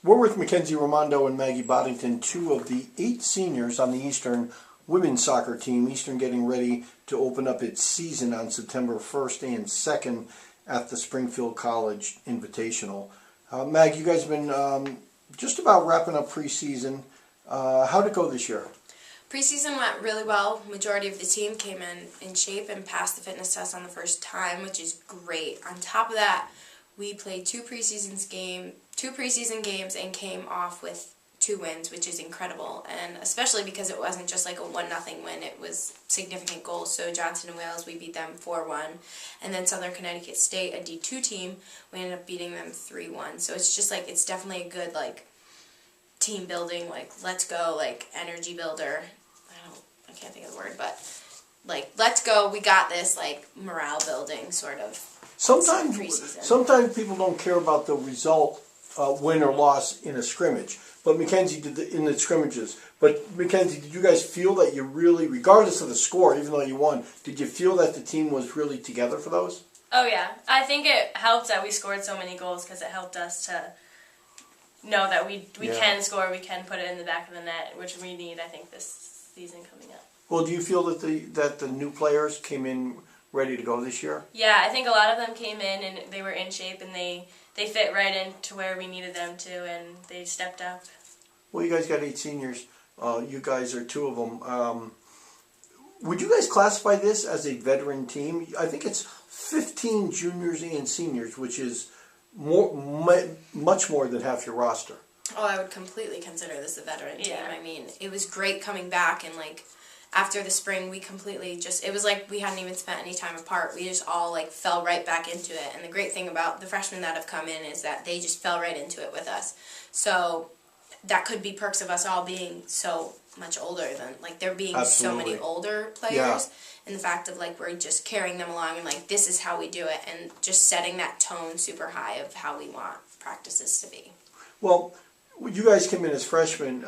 We're with McKenzie Reimondo and Maggie Bodington, two of the 8 seniors on the Eastern women's soccer team. Eastern getting ready to open up its season on September 1st and 2nd at the Springfield College Invitational. Mag, you guys have been just about wrapping up preseason. How'd it go this year? Preseason went really well. Majority of the team came in shape and passed the fitness test on the first time, which is great. On top of that, we played two preseason games and came off with 2 wins, which is incredible. And especially because it wasn't just like a 1-0 win, it was significant goals. So Johnson and Wales, we beat them 4-1. And then Southern Connecticut State, a D2 team, we ended up beating them 3-1. So it's just like, it's definitely a good like team building, like let's go, like energy builder. I can't think of the word, but like let's go, we got this, like morale building sort of. Sometimes people don't care about the result, win or loss in a scrimmage. But McKenzie did in the scrimmages. But McKenzie, did you guys feel that you really, regardless of the score, even though you won, did you feel that the team was really together for those? Oh yeah, I think it helped that we scored so many goals because it helped us to know that we can score, we can put it in the back of the net, which we need, I think, this season coming up. Well, do you feel that the new players came in ready to go this year? Yeah, I think a lot of them came in and they were in shape and they fit right into where we needed them to, and they stepped up. Well, you guys got 8 seniors. You guys are 2 of them. Would you guys classify this as a veteran team? I think it's 15 juniors and seniors, which is much more than half your roster. Oh, I would completely consider this a veteran team. I mean, it was great coming back, and like after the spring, we completely just, it was like we hadn't even spent any time apart. We just all like fell right back into it. And the great thing about the freshmen that have come in is that they just fell right into it with us. So that could be perks of us all being so much older than, like there being Absolutely. so many older players. Yeah. And the fact of like we're just carrying them along and like this is how we do it, and just setting that tone super high of how we want practices to be. Well, you guys came in as freshmen,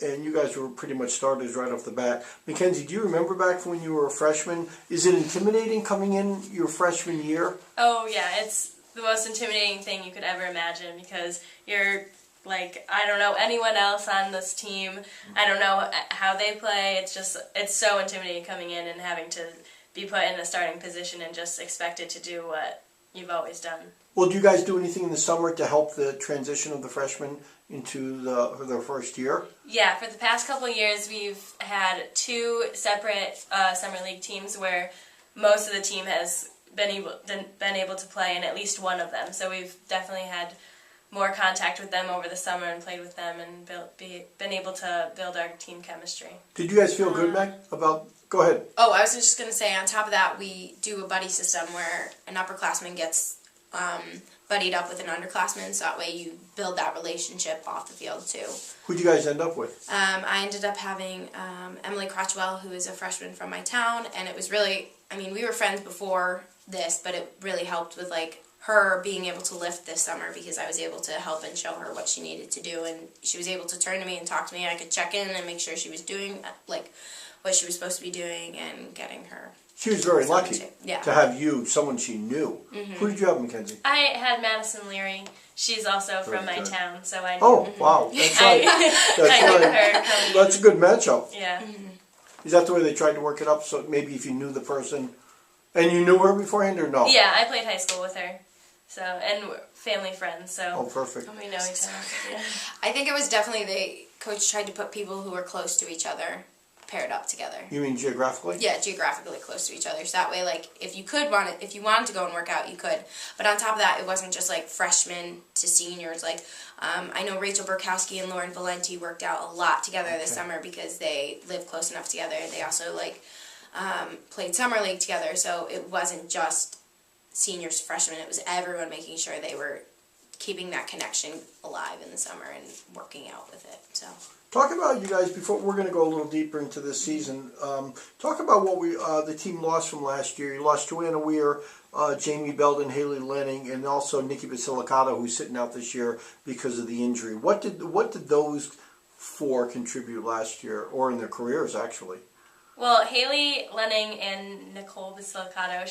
and you guys were pretty much starters right off the bat. McKenzie, do you remember back when you were a freshman? Is it intimidating coming in your freshman year? Oh yeah, it's the most intimidating thing you could ever imagine because you're like, I don't know anyone else on this team. I don't know how they play. It's so intimidating coming in and having to be put in a starting position and just expected to do what you've always done. Well, do you guys do anything in the summer to help the transition of the freshmen into their first year? Yeah, for the past couple of years, we've had 2 separate summer league teams where most of the team has been able to play in at least one of them. So we've definitely had more contact with them over the summer and played with them and been able to build our team chemistry. Did you guys feel good, Meg? Go ahead. Oh, I was just going to say, on top of that, we do a buddy system where an upperclassman gets buddied up with an underclassman, so that way you build that relationship off the field too. Who'd you guys end up with? I ended up having Emily Crotchwell, who is a freshman from my town, and it was really, I mean, we were friends before this, but it really helped with like her being able to lift this summer because I was able to help and show her what she needed to do, and she was able to turn to me and talk to me. I could check in and make sure she was doing like what she was supposed to be doing and getting her. She was very lucky to have you, someone she knew. Mm-hmm. Who did you have, McKenzie? I had Madison Leary. She's also from my town, so I. Oh, wow, that's right. That's a good matchup. Yeah. Mm-hmm. Is that the way they tried to work it up? So maybe if you knew the person, and you knew her beforehand, or no? Yeah, I played high school with her, so and we're family friends. So. Oh, perfect. We know each other. Yeah. I think it was definitely coach tried to put people who were close to each other paired up together. You mean geographically? Yeah, geographically close to each other. So that way, like, if you wanted to go and work out, you could. But on top of that, it wasn't just like freshmen to seniors. Like, I know Rachel Burkowski and Lauren Valenti worked out a lot together this summer because they lived close enough together. They also like played summer league together. So it wasn't just seniors to freshmen. It was everyone making sure they were keeping that connection alive in the summer and working out with it. So. Talk about you guys, before we're going to go a little deeper into this season, talk about what the team lost from last year. You lost Joanna Weir, Jamie Belden, Haley Lenning, and also Nikki Basilicata, who's sitting out this year because of the injury. What did those 4 contribute last year, or in their careers, actually? Well, Haley Lenning and Nicole Basilicato,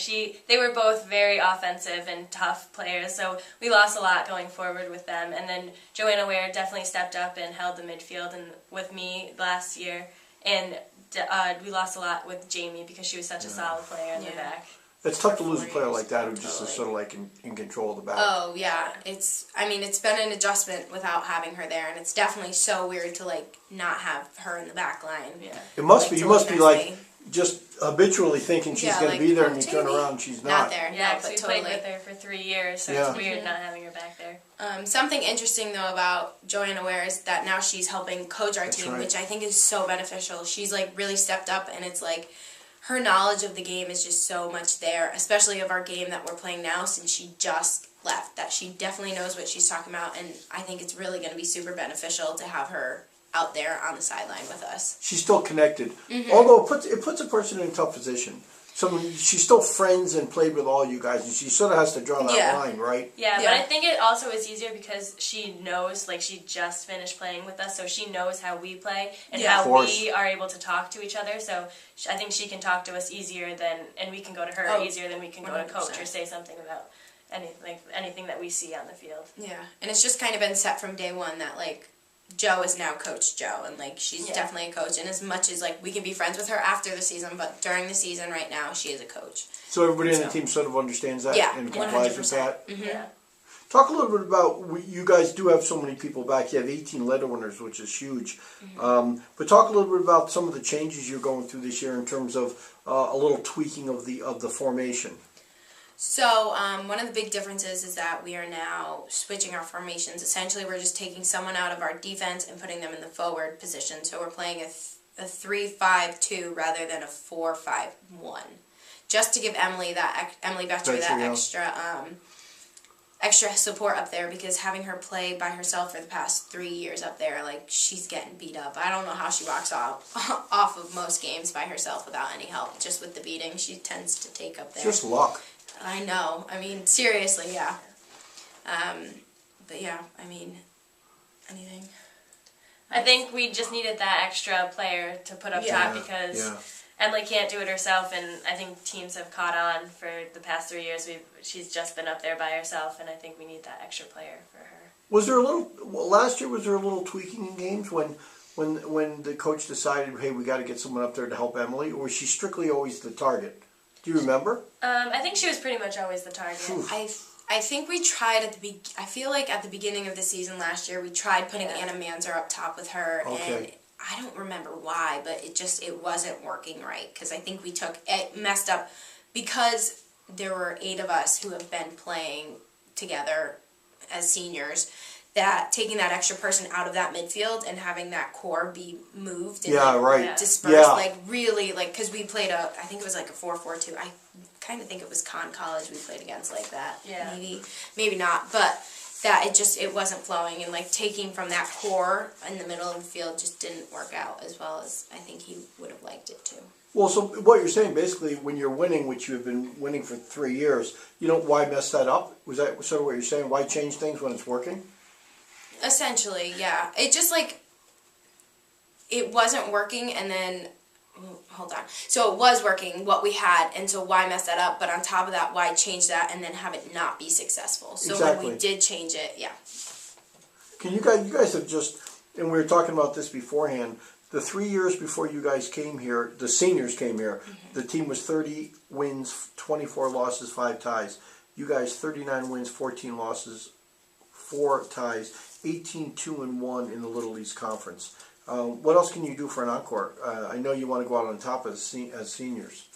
they were both very offensive and tough players, so we lost a lot going forward with them. And then Joanna Ware definitely stepped up and held the midfield and with me last year. And we lost a lot with Jamie because she was such a solid player in the back. It's tough to lose a player like that who just is sort of like in control of the back. Oh yeah, it's been an adjustment without having her there, and it's definitely so weird to like not have her in the back line. Yeah. It must Like, be. to You must look be next like to me. just habitually thinking she's Yeah, going like, to be there, oh, and you turn Jamie. around, she's Not not. there. Yeah, No, because but we totally. played with her for 3 years, so Yeah. it's weird not having her back there. Something interesting though about Joanna Ware is that now she's helping coach our That's team, right. which I think is so beneficial. She's like really stepped up, and it's like her knowledge of the game is just so much there, especially of our game that we're playing now since she just left. That she definitely knows what she's talking about, and I think it's really going to be super beneficial to have her out there on the sideline with us. She's still connected, Mm-hmm. although it puts a person in a tough position. Someone she's still friends and played with all you guys, and she sort of has to draw that Yeah. line, right? Yeah, but Yeah. I think it also is easier because she knows, like, she just finished playing with us, so she knows how we play and Yeah. how Of course. we are able to talk to each other. So I think she can talk to us easier and we can go to her Oh, easier than we can go to coach or 100%. say something about anything that we see on the field. Yeah, and it's just kind of been set from day one that like Joe is now Coach Joe, and like she's Yeah. definitely a coach. And as much as like we can be friends with her after the season, but during the season right now she is a coach. So everybody in the So- team sort of understands that Yeah, and complies with 100%. that. Yeah. Talk a little bit about, you guys do have so many people back. You have 18 letter winners, which is huge. But talk a little bit about some of the changes you're going through this year in terms of a little tweaking of the formation. So one of the big differences is that we are now switching our formations. Essentially, we're just taking someone out of our defense and putting them in the forward position. So we're playing a 3-5-2 rather than a 4-5-1, just to give Emily Betcher that extra support up there, because having her play by herself for the past 3 years up there, like she's getting beat up. I don't know how she walks off of most games by herself without any help. Just with the beating she tends to take up there. Just luck. I know. I mean, seriously, yeah. But yeah, I mean, anything. I think we just needed that extra player to put up top because Yeah. Emily can't do it herself, and I think teams have caught on for the past 3 years. She's just been up there by herself, and I think we need that extra player for her. Was there last year, was there a little tweaking in games when the coach decided, hey, we got to get someone up there to help Emily, or was she strictly always the target? Do you remember? I think she was pretty much always the target. I think we tried I feel like at the beginning of the season last year, we tried putting Anna Manzer up top with her, and I don't remember why, but it wasn't working right, because I think it messed up because there were 8 of us who have been playing together as seniors, that taking that extra person out of that midfield and having that core be moved and dispersed, like really, like, because we played I think it was like a 4-4-2. I kind of think it was Con College we played against like that. Yeah. Maybe not, but that it wasn't flowing, and like taking from that core in the middle of the field just didn't work out as well as I think he would have liked it to. Well, so what you're saying, basically, when you're winning, which you've been winning for 3 years, why mess that up? Was that sort of what you're saying? Why change things when it's working? Essentially, yeah. It just like, it wasn't working, and then, hold on. So it was working, what we had, and so why mess that up? But on top of that, why change that and then have it not be successful? So when we did change it, yeah. Can you guys have just, and we were talking about this beforehand, the 3 years before you guys came here, the seniors came here, the team was 30 wins, 24 losses, 5 ties. You guys, 39 wins, 14 losses, 4 ties, 18-2-1 in the Little East Conference. What else can you do for an encore? I know you want to go out on top as seniors.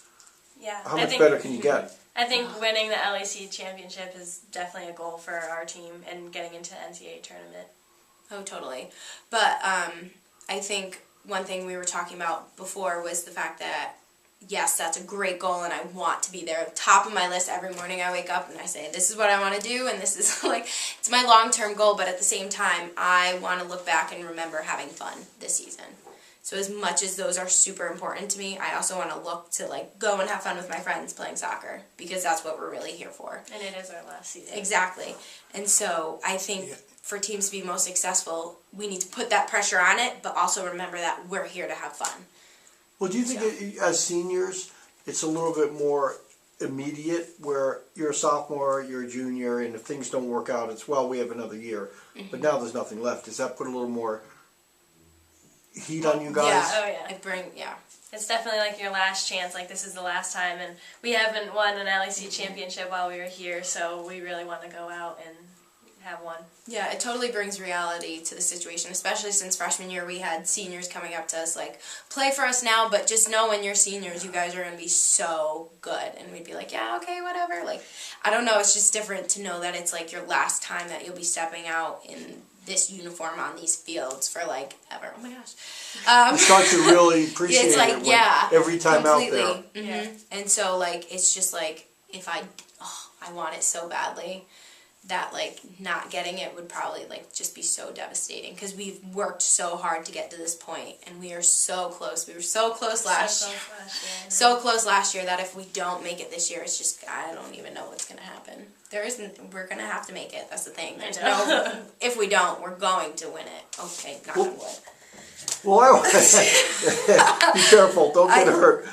Yeah. How much better can you get? I think winning the LAC championship is definitely a goal for our team, and getting into the NCAA tournament. Oh, totally. But I think one thing we were talking about before was the fact that, yes, that's a great goal, and I want to be there. Top of my list every morning I wake up and I say, this is what I want to do, and this is like, it's my long-term goal, but at the same time, I want to look back and remember having fun this season. So as much as those are super important to me, I also want to look to like go and have fun with my friends playing soccer, because that's what we're really here for. And it is our last season. Exactly. And so I think for teams to be most successful, we need to put that pressure on it, but also remember that we're here to have fun. Well, do you think as seniors, it's a little bit more immediate, where you're a sophomore, you're a junior, and if things don't work out, it's, well, we have another year. But now there's nothing left. Does that put a little more heat on you guys? Yeah. Oh, yeah. It's definitely like your last chance, like this is the last time, and we haven't won an LEC championship while we were here, so we really want to go out and have one. Yeah, it totally brings reality to the situation, especially since freshman year we had seniors coming up to us like, play for us now, but just know when you're seniors, you guys are going to be so good. And we'd be like, yeah, okay, whatever. Like, I don't know, it's just different to know that it's like your last time that you'll be stepping out in this uniform on these fields for like ever. Oh my gosh. You start to really appreciate it's like, it every time completely. out there. Mm-hmm. And so like, it's just like, if I want it so badly, that like not getting it would probably like just be so devastating, because we've worked so hard to get to this point, and we are so close. We were so close last year. So close last year that if we don't make it this year, it's just, I don't even know what's gonna happen. We're gonna have to make it. That's the thing. There's no, if we don't, we're going to win it. Okay, knock on wood. Well, be careful, don't get hurt.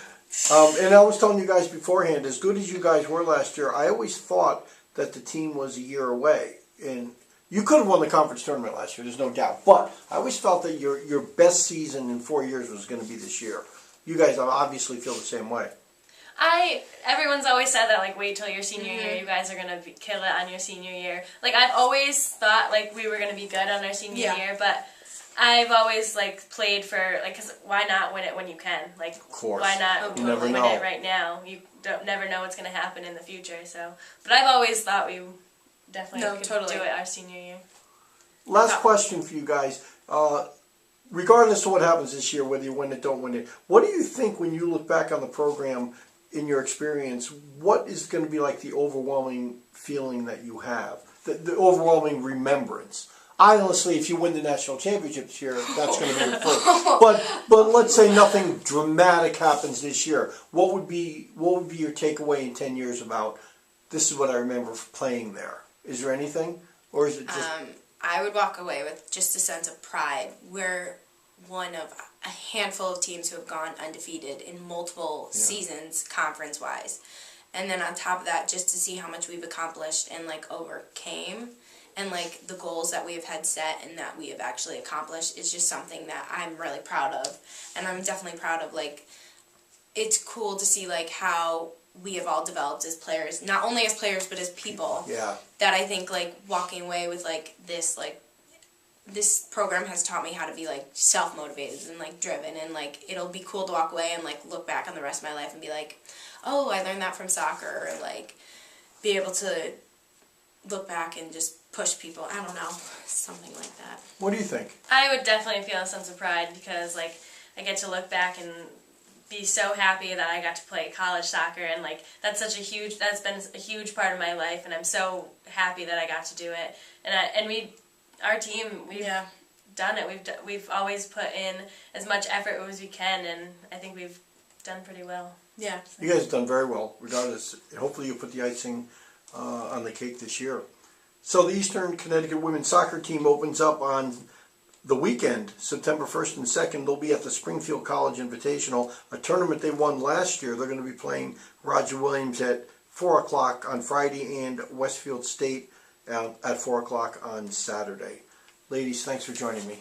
And I was telling you guys beforehand, as good as you guys were last year, I always thought that the team was a year away. And you could have won the conference tournament last year, there's no doubt. But I always felt that your best season in 4 years was going to be this year. You guys obviously feel the same way. Everyone's always said that, like, wait till your senior year, you guys are going to kill it on your senior year. Like, I've always thought, like, we were going to be good on our senior year, but I've always, like, played for, like, because why not win it when you can? Like, of course. Why not win it right now? You never know what's going to happen in the future, so. But I've always thought we definitely could do it our senior year. Last question for you guys. Regardless of what happens this year, whether you win it, don't win it, what do you think when you look back on the program, in your experience, what is going to be like the overwhelming feeling that you have? The overwhelming remembrance? Honestly, if you win the national championship this year, that's going to be your first. But let's say nothing dramatic happens this year. What would be your takeaway in 10 years about, this is what I remember playing there? Is there anything? Or is it just... I would walk away with just a sense of pride. We're one of a handful of teams who have gone undefeated in multiple seasons, conference-wise. And then on top of that, just to see how much we've accomplished and, like, overcame, and, like, the goals that we have had set and that we have actually accomplished is just something that I'm really proud of. And I'm definitely proud of, like, it's cool to see, like, how we have all developed as players, not only as players, but as people. Yeah. That I think, like, walking away with, like, this program has taught me how to be, like, self-motivated and, like, driven, and, like, it'll be cool to walk away and, like, look back on the rest of my life and be like, oh, I learned that from soccer, or, like, be able to look back and just push people. I don't know, something like that. What do you think? I would definitely feel a sense of pride because, like, I get to look back and be so happy that I got to play college soccer, and, like, that's been a huge part of my life, and I'm so happy that I got to do it. And our team, we've done it. We've always put in as much effort as we can, and I think we've done pretty well. Yeah. You guys have done very well, regardless. Hopefully you'll put the icing on the cake this year. So the Eastern Connecticut women's soccer team opens up on the weekend, September 1st and 2nd. They'll be at the Springfield College Invitational, a tournament they won last year. They're going to be playing Roger Williams at 4 o'clock on Friday and Westfield State at 4 o'clock on Saturday. Ladies, thanks for joining me.